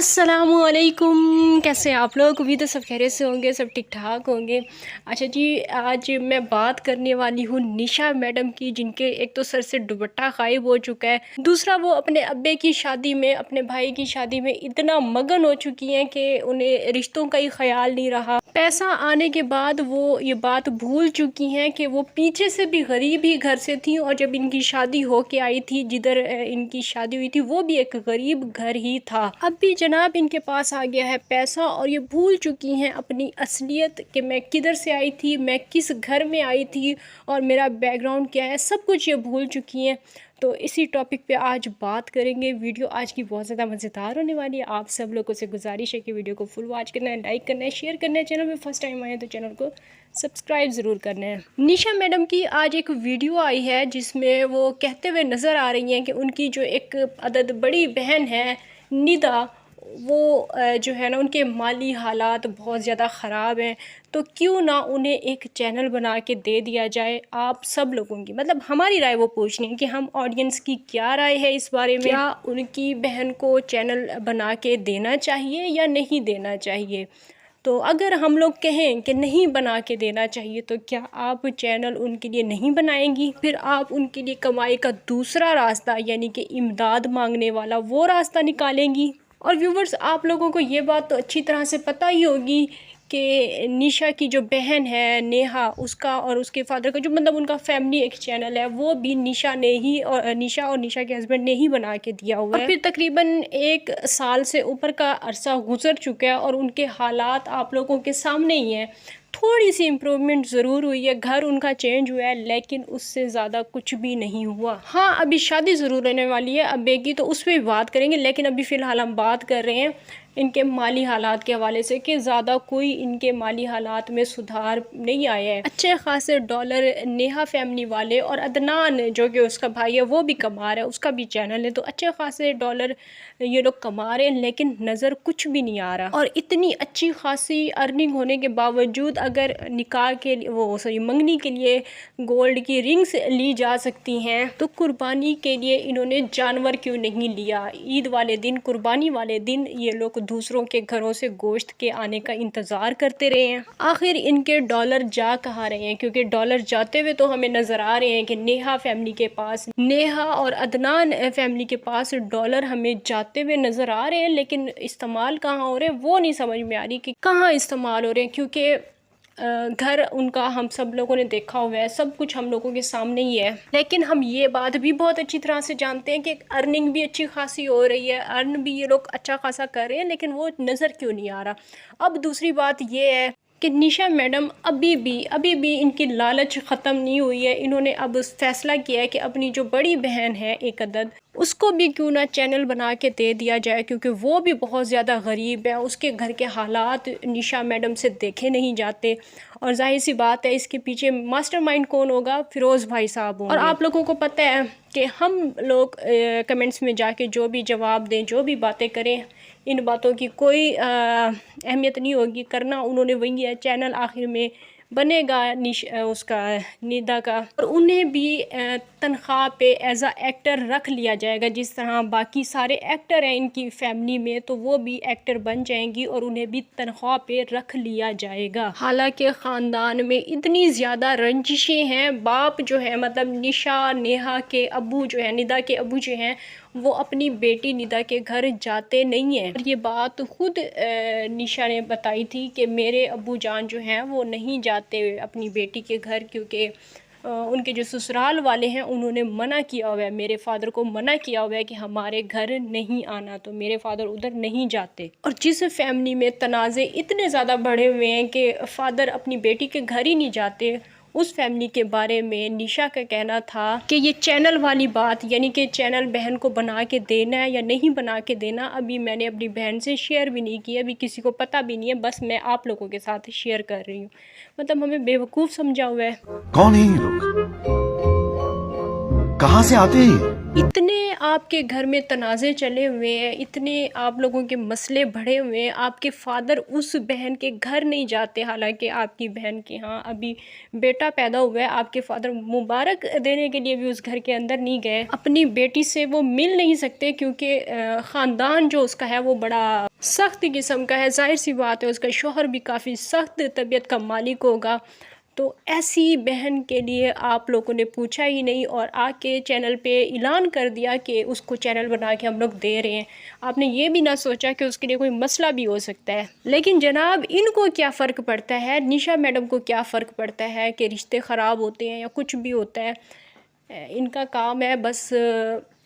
अस्सलामुअलैकुम। कैसे हैं आप लोग? उम्मीद है सब खैरियत से होंगे, सब ठीक ठाक होंगे। अच्छा जी, आज मैं बात करने वाली हूँ निशा मैडम की, जिनके एक तो सर से दुपट्टा गायब हो चुका है, दूसरा वो अपने अब्बे की शादी में, अपने भाई की शादी में इतना मगन हो चुकी हैं कि उन्हें रिश्तों का ही ख्याल नहीं रहा। पैसा आने के बाद वो ये बात भूल चुकी हैं कि वो पीछे से भी गरीब ही घर से थी, और जब इनकी शादी हो के आई थी, जिधर इनकी शादी हुई थी, वो भी एक गरीब घर ही था। अब भी जनाब इनके पास आ गया है पैसा, और ये भूल चुकी हैं अपनी असलियत कि मैं किधर से आई थी, मैं किस घर में आई थी, और मेरा बैकग्राउंड क्या है, सब कुछ ये भूल चुकी हैं। तो इसी टॉपिक पे आज बात करेंगे। वीडियो आज की बहुत ज़्यादा मज़ेदार होने वाली है। आप सब लोगों से गुजारिश है कि वीडियो को फुल वॉच करना है, लाइक करना है, शेयर करना है। चैनल पे फर्स्ट टाइम आए तो चैनल को सब्सक्राइब ज़रूर करना है। निशा मैडम की आज एक वीडियो आई है जिसमें वो कहते हुए नज़र आ रही हैं कि उनकी जो एक अदद बड़ी बहन है निदा, वो जो है ना, उनके माली हालात बहुत ज़्यादा ख़राब हैं, तो क्यों ना उन्हें एक चैनल बना के दे दिया जाए। आप सब लोगों की, मतलब हमारी राय वो पूछनी है कि हम ऑडियंस की क्या राय है इस बारे में। क्या उनकी बहन को चैनल बना के देना चाहिए या नहीं देना चाहिए? तो अगर हम लोग कहें कि नहीं बना के देना चाहिए, तो क्या आप चैनल उनके लिए नहीं बनाएंगी? फिर आप उनके लिए कमाई का दूसरा रास्ता, यानी कि इमदाद मांगने वाला, वो रास्ता निकालेंगी? और व्यूवर्स, आप लोगों को ये बात तो अच्छी तरह से पता ही होगी कि निशा की जो बहन है नेहा, उसका और उसके फादर का जो, मतलब उनका फैमिली एक चैनल है, वो भी निशा ने ही, और निशा के हस्बैंड ने ही बना के दिया हुआ है। फिर तकरीबन 1 साल से ऊपर का अरसा गुजर चुका है, और उनके हालात आप लोगों के सामने ही हैं। थोड़ी सी इम्प्रूवमेंट ज़रूर हुई है, घर उनका चेंज हुआ है, लेकिन उससे ज़्यादा कुछ भी नहीं हुआ। हाँ, अभी शादी ज़रूर रहने वाली है अब्बे की, तो उस पर भी बात करेंगे, लेकिन अभी फ़िलहाल हम बात कर रहे हैं इनके माली हालात के हवाले से कि ज़्यादा कोई इनके माली हालात में सुधार नहीं आया है। अच्छे खासे डॉलर नेहा फैमिली वाले और अदनान जो कि उसका भाई है वो भी कमा रहा है, उसका भी चैनल है, तो अच्छे खासे डॉलर ये लोग कमा रहे हैं, लेकिन नज़र कुछ भी नहीं आ रहा। और इतनी अच्छी खासी अर्निंग होने के बावजूद अगर निकाह के लिए, वो सॉरी मंगनी के लिए गोल्ड की रिंग्स ली जा सकती हैं, तो कुर्बानी के लिए इन्होंने जानवर क्यों नहीं लिया? ईद वाले दिन, कुर्बानी वाले दिन ये लोग दूसरों के घरों से गोश्त के आने का इंतज़ार करते रहे हैं। आखिर इनके डॉलर जा कहाँ रहे हैं? क्योंकि डॉलर जाते हुए तो हमें नज़र आ रहे हैं कि नेहा फैमिली के पास, नेहा और अदनान फैमिली के पास डॉलर हमें जाते हुए नज़र आ रहे हैं, लेकिन इस्तेमाल कहाँ हो रहे हैं वो नहीं समझ में आ रही कि कहाँ इस्तेमाल हो रहे हैं। क्योंकि घर उनका हम सब लोगों ने देखा हुआ है, सब कुछ हम लोगों के सामने ही है, लेकिन हम ये बात भी बहुत अच्छी तरह से जानते हैं कि अर्निंग भी अच्छी खासी हो रही है, अर्न भी ये लोग अच्छा खासा कर रहे हैं, लेकिन वो नज़र क्यों नहीं आ रहा। अब दूसरी बात ये है कि निशा मैडम अभी भी इनकी लालच ख़त्म नहीं हुई है। इन्होंने अब फैसला किया है कि अपनी जो बड़ी बहन है एक अदद, उसको भी क्यों ना चैनल बना के दे दिया जाए, क्योंकि वो भी बहुत ज़्यादा गरीब है, उसके घर के हालात निशा मैडम से देखे नहीं जाते। और जाहिर सी बात है इसके पीछे मास्टरमाइंड कौन होगा? फिरोज़ भाई साहब होंगे। और आप लोगों को पता है कि हम लोग कमेंट्स में जाके जो भी जवाब दें, जो भी बातें करें, इन बातों की कोई अहमियत नहीं होगी। करना उन्होंने वही है, चैनल आखिर में बनेगा उसका निदा का, और उन्हें भी तनख्वाह पे एज आ एक्टर रख लिया जाएगा, जिस तरह बाकी सारे एक्टर हैं इनकी फैमिली में, तो वो भी एक्टर बन जाएंगी और उन्हें भी तनख्वाह पे रख लिया जाएगा। हालांकि ख़ानदान में इतनी ज़्यादा रंजिशें हैं। बाप जो है, मतलब निशा नेहा के अबू जो है, निदा के अबू जो हैं, वो अपनी बेटी निदा के घर जाते नहीं हैं। और ये बात खुद निशा ने बताई थी कि मेरे अबू जान जो हैं वो नहीं जाते अपनी बेटी के घर, क्योंकि उनके जो ससुराल वाले हैं उन्होंने मना किया हुआ है, मेरे फादर को मना किया हुआ है कि हमारे घर नहीं आना, तो मेरे फादर उधर नहीं जाते। और जिस फैमिली में तनाज़े इतने ज़्यादा बढ़े हुए हैं कि फादर अपनी बेटी के घर ही नहीं जाते, उस फैमिली के बारे में निशा का कहना था कि ये चैनल वाली बात, यानी कि चैनल बहन को बना के देना है या नहीं बना के देना, अभी मैंने अपनी बहन से शेयर भी नहीं किया, अभी किसी को पता भी नहीं है, बस मैं आप लोगों के साथ शेयर कर रही हूँ। मतलब हमें बेवकूफ़ समझा हुआ है। कौन है ये लोग? कहाँ से आते हैं? इतने आपके घर में तनाज़े चले हुए हैं, इतने आप लोगों के मसले बढ़े हुए हैं, आपके फ़ादर उस बहन के घर नहीं जाते, हालाँकि आपकी बहन के यहाँ अभी बेटा पैदा हुआ है, आपके फ़ादर मुबारक देने के लिए भी उस घर के अंदर नहीं गए। अपनी बेटी से वो मिल नहीं सकते क्योंकि ख़ानदान जो उसका है वो बड़ा सख्त किस्म का है। ज़ाहिर-सी बात है उसका शौहर भी काफ़ी सख्त तबीयत का मालिक होगा। तो ऐसी बहन के लिए आप लोगों ने पूछा ही नहीं और आके चैनल पे ऐलान कर दिया कि उसको चैनल बना के हम लोग दे रहे हैं। आपने ये भी ना सोचा कि उसके लिए कोई मसला भी हो सकता है। लेकिन जनाब, इनको क्या फ़र्क पड़ता है, निशा मैडम को क्या फ़र्क पड़ता है कि रिश्ते ख़राब होते हैं या कुछ भी होता है। इनका काम है बस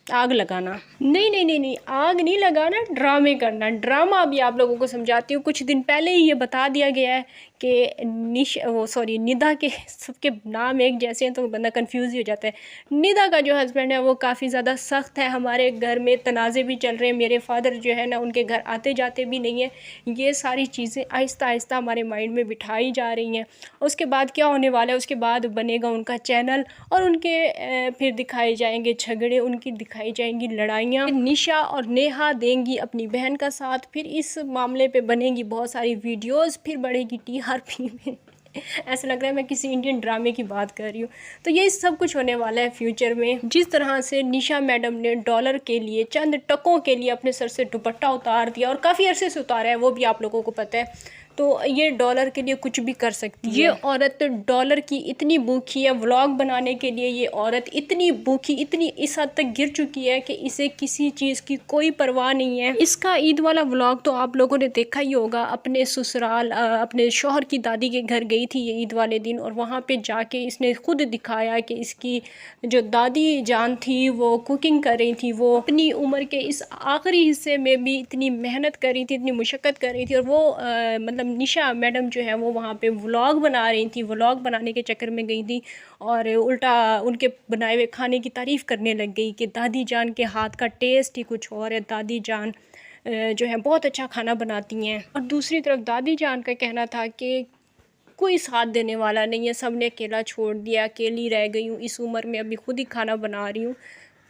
आग लगाना। नहीं नहीं नहीं नहीं, आग नहीं लगाना, ड्रामे करना। ड्रामा अभी आप लोगों को समझाती हूँ। कुछ दिन पहले ही ये बता दिया गया है कि निदा के सबके नाम एक जैसे हैं तो बंदा कंफ्यूज ही हो जाता है। निदा का जो हस्बैंड है वो काफ़ी ज़्यादा सख्त है। हमारे घर में तनाज़े भी चल रहे हैं, मेरे फादर जो है ना उनके घर आते जाते भी नहीं है। ये सारी चीज़ें आहिस्ता आहिस्ता हमारे माइंड में बिठाई जा रही हैं। उसके बाद क्या होने वाला है, उसके बाद बनेगा उनका चैनल और उनके फिर दिखाए जाएंगे झगड़े, उनकी दिखाई जाएंगी लड़ाइयाँ। निशा और नेहा देंगी अपनी बहन का साथ, फिर इस मामले पे बनेंगी बहुत सारी वीडियोस, फिर बढ़ेगी टीआरपी में। ऐसा लग रहा है मैं किसी इंडियन ड्रामे की बात कर रही हूँ। तो ये सब कुछ होने वाला है फ्यूचर में। जिस तरह से निशा मैडम ने डॉलर के लिए, चंद टकों के लिए अपने सर से दुपट्टा उतार दिया और काफ़ी अरसे से उतारा है, वो भी आप लोगों को पता है। तो ये डॉलर के लिए कुछ भी कर सकती है। ये औरत डॉलर की इतनी भूखी है, व्लॉग बनाने के लिए ये औरत इतनी भूखी, इतनी इस हद तक गिर चुकी है कि इसे किसी चीज़ की कोई परवाह नहीं है। इसका ईद वाला व्लॉग तो आप लोगों ने देखा ही होगा। अपने ससुराल अपने शौहर की दादी के घर गई थी ये ईद वाले दिन और वहाँ पे जाके इसने खुद दिखाया कि इसकी जो दादी जान थी वो कुकिंग कर रही थी। वो अपनी उम्र के इस आखिरी हिस्से में भी इतनी मेहनत कर रही थी, इतनी मुशक्क़त कर रही थी और वो मतलब निशा मैडम जो है वो वहाँ पे व्लॉग बना रही थी। व्लॉग बनाने के चक्कर में गई थी और उल्टा उनके बनाए हुए खाने की तारीफ़ करने लग गई कि दादी जान के हाथ का टेस्ट ही कुछ और है, दादी जान जो है बहुत अच्छा खाना बनाती हैं। और दूसरी तरफ दादी जान का कहना था कि कोई साथ देने वाला नहीं है, सब ने अकेला छोड़ दिया, अकेली रह गई हूँ, इस उम्र में अभी खुद ही खाना बना रही हूँ।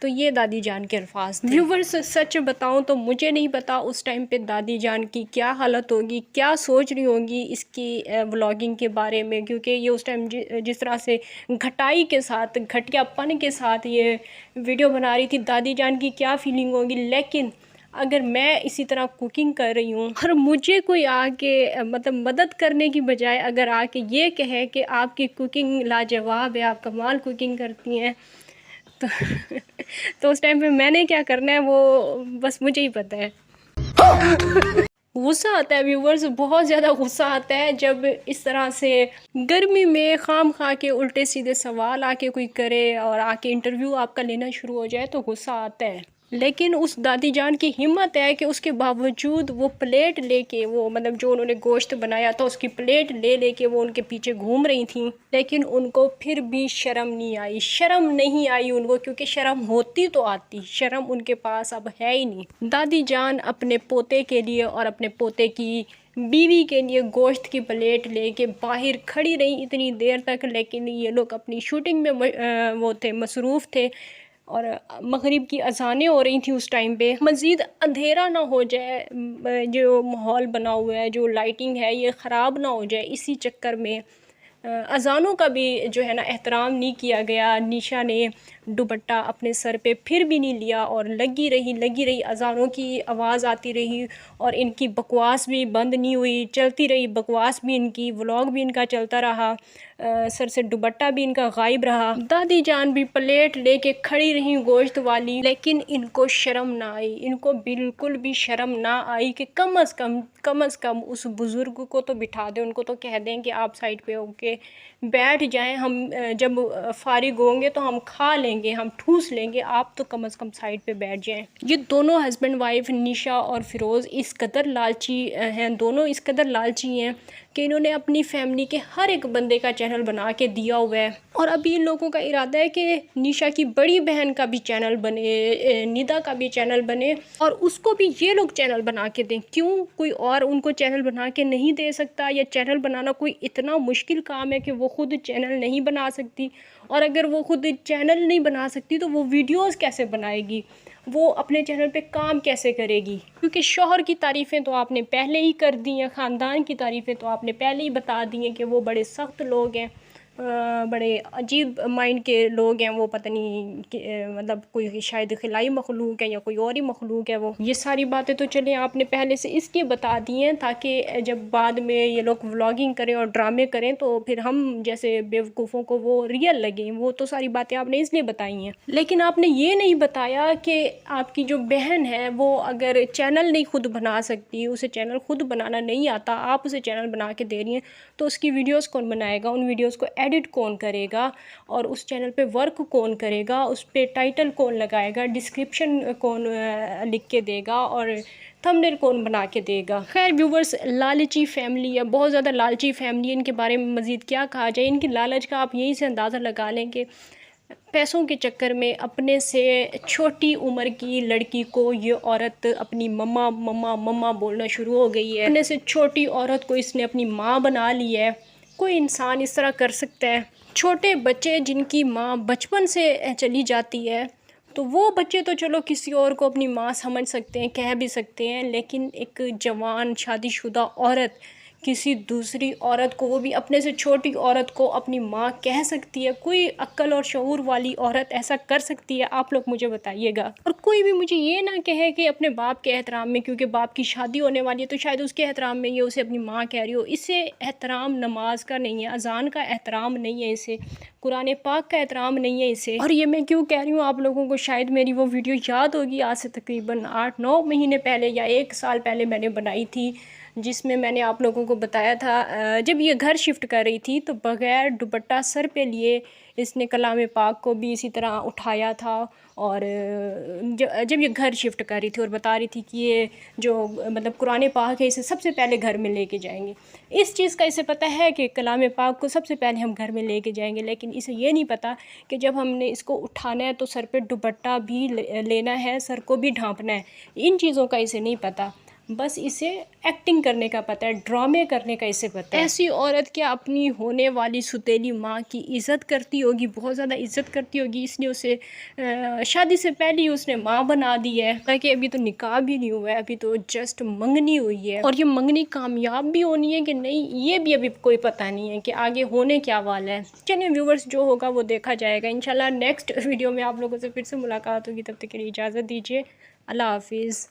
तो ये दादी जान के अल्फाज थे। व्यूवर्स, सच बताऊं तो मुझे नहीं पता उस टाइम पे दादी जान की क्या हालत होगी, क्या सोच रही होंगी इसकी व्लॉगिंग के बारे में, क्योंकि ये उस टाइम जिस तरह से घटाई के साथ, घटियापन के साथ ये वीडियो बना रही थी, दादी जान की क्या फीलिंग होगी। लेकिन अगर मैं इसी तरह कुकिंग कर रही हूँ और मुझे कोई आके मतलब मदद करने की बजाय अगर आके ये कहे कि आपकी कुकिंग लाजवाब है, आप कमाल कुकिंग करती हैं, तो तो उस टाइम पे मैंने क्या करना है वो बस मुझे ही पता है। गुस्सा आता है व्यूवर्स, बहुत ज़्यादा गुस्सा आता है जब इस तरह से गर्मी में खाम खा के उल्टे सीधे सवाल आके कोई करे और आके इंटरव्यू आपका लेना शुरू हो जाए तो गुस्सा आता है। लेकिन उस दादी जान की हिम्मत है कि उसके बावजूद वो प्लेट लेके, वो मतलब जो उन्होंने गोश्त बनाया था उसकी प्लेट ले लेके वो उनके पीछे घूम रही थी, लेकिन उनको फिर भी शर्म नहीं आई। शर्म नहीं आई उनको, क्योंकि शर्म होती तो आती, शर्म उनके पास अब है ही नहीं। दादी जान अपने पोते के लिए और अपने पोते की बीवी के लिए गोश्त की प्लेट लेके बाहर खड़ी रही इतनी देर तक, लेकिन ये लोग अपनी शूटिंग में वो थे, मसरूफ़ थे और मगरिब की अज़ानें हो रही थी उस टाइम पे। मज़ीद अंधेरा ना हो जाए, जो माहौल बना हुआ है, जो लाइटिंग है ये ख़राब ना हो जाए, इसी चक्कर में अज़ानों का भी जो है ना एहतराम नहीं किया गया। निशा ने दुपट्टा अपने सर पे फिर भी नहीं लिया और लगी रही, अज़ानों की आवाज़ आती रही और इनकी बकवास भी बंद नहीं हुई, चलती रही बकवास भी इनकी, व्लॉग भी इनका चलता रहा, सर से दुपट्टा भी इनका गायब रहा। दादी जान भी प्लेट लेके खड़ी रही गोश्त वाली, लेकिन इनको शर्म ना आई, इनको बिल्कुल भी शर्म ना आई कि कम अज़ कम उस बुज़ुर्ग को तो बिठा दें, उनको तो कह दें कि आप साइड पे होके बैठ जाएं, हम जब फारिग होंगे तो हम खा लेंगे, हम ठूस लेंगे, आप तो कम अज़ कम साइड पे बैठ जाएं। ये दोनों हस्बैंड वाइफ निशा और फ़िरोज़ इस कदर लालची हैं, दोनों इस कदर लालची हैं कि इन्होंने अपनी फैमिली के हर एक बंदे का चैनल बना के दिया हुआ है। और अभी इन लोगों का इरादा है कि निशा की बड़ी बहन का भी चैनल बने, निदा का भी चैनल बने और उसको भी ये लोग चैनल बना के दें। क्यों कोई और उनको चैनल बना के नहीं दे सकता? या चैनल बनाना कोई इतना मुश्किल काम है कि वो खुद चैनल नहीं बना सकती? और अगर वो खुद चैनल नहीं बना सकती तो वो वीडियोस कैसे बनाएगी, वो अपने चैनल पे काम कैसे करेगी? क्योंकि शौहर की तारीफ़ें तो आपने पहले ही कर दी हैं, ख़ानदान की तारीफ़ें तो आपने पहले ही बता दी हैं कि वो बड़े सख्त लोग हैं, बड़े अजीब माइंड के लोग हैं वो, पता नहीं मतलब कोई शायद खिलाई मखलूक है या कोई और ही मखलूक है वो। ये सारी बातें तो चलें आपने पहले से इसलिए बता दी हैं ताकि जब बाद में ये लोग व्लॉगिंग करें और ड्रामे करें तो फिर हम जैसे बेवकूफ़ों को वो रियल लगें। वो तो सारी बातें आपने इसलिए बताई हैं, लेकिन आपने ये नहीं बताया कि आपकी जो बहन है वो अगर चैनल नहीं खुद बना सकती, उसे चैनल खुद बनाना नहीं आता, आप उसे चैनल बना के दे रही हैं, तो उसकी वीडियोस कौन बनाएगा, उन वीडियोस को एडिट कौन करेगा, और उस चैनल पे वर्क कौन करेगा, उस पे टाइटल कौन लगाएगा, डिस्क्रिप्शन कौन लिख के देगा, और थंबनेल कौन बना के देगा। खैर व्यूवर्स, लालची फैमिली है, बहुत ज़्यादा लालची फैमिली, इनके बारे में मज़ीद क्या कहा जाए। इनकी लालच का आप यहीं से अंदाज़ा लगा लें कि पैसों के चक्कर में अपने से छोटी उम्र की लड़की को ये औरत अपनी मम्मा मम्मा मम्मा बोलना शुरू हो गई है। अपने से छोटी औरत को इसने अपनी माँ बना ली है। कोई इंसान इस तरह कर सकता है? छोटे बच्चे जिनकी माँ बचपन से चली जाती है, तो वो बच्चे तो चलो किसी और को अपनी माँ समझ सकते हैं, कह भी सकते हैं, लेकिन एक जवान शादीशुदा औरत किसी दूसरी औरत को, वो भी अपने से छोटी औरत को, अपनी माँ कह सकती है? कोई अक्ल और शऊर वाली औरत ऐसा कर सकती है? आप लोग मुझे बताइएगा। और कोई भी मुझे ये ना कहे कि अपने बाप के एहतराम में, क्योंकि बाप की शादी होने वाली है तो शायद उसके एहतराम में ये उसे अपनी माँ कह रही हो। इससे एहतराम नमाज का नहीं है, अजान का एहतराम नहीं है, इसे कुरान पाक का एहतराम नहीं है इसे। और ये मैं क्यों कह रही हूँ आप लोगों को, शायद मेरी वो वीडियो याद होगी, आज से तकरीबन 8-9 महीने पहले या 1 साल पहले मैंने बनाई थी, जिसमें मैंने आप लोगों को बताया था जब ये घर शिफ्ट कर रही थी तो बग़ैर दुपट्टा सर पे लिए इसने कलाम पाक को भी इसी तरह उठाया था। और जब ये घर शिफ्ट कर रही थी और बता रही थी कि ये जो मतलब कुरान पाक है इसे सबसे पहले घर में लेके जाएंगे। इस चीज़ का इसे पता है कि कलाम पाक को सबसे पहले हम घर में लेके जाएंगे, लेकिन इसे ये नहीं पता कि जब हमने इसको उठाना है तो सर पे दुपट्टा भी लेना है, सर को भी ढांपना है। इन चीज़ों का इसे नहीं पता, बस इसे एक्टिंग करने का पता है, ड्रामे करने का इसे पता है। ऐसी औरत क्या अपनी होने वाली सुतेली माँ की इज़्ज़त करती होगी? बहुत ज़्यादा इज़्ज़त करती होगी, इसलिए उसे शादी से पहले ही उसने माँ बना दी है। ताकि अभी तो निकाह भी नहीं हुआ है, अभी तो जस्ट मंगनी हुई है, और ये मंगनी कामयाब भी होनी है कि नहीं ये भी अभी कोई पता नहीं है कि आगे होने क्या वाला है। चलिए व्यूवर्स, जो होगा वो देखा जाएगा। इंशाल्लाह नेक्स्ट वीडियो में आप लोगों से फिर से मुलाकात होगी, तब तक के लिए इजाज़त दीजिए। अल्लाह हाफिज़।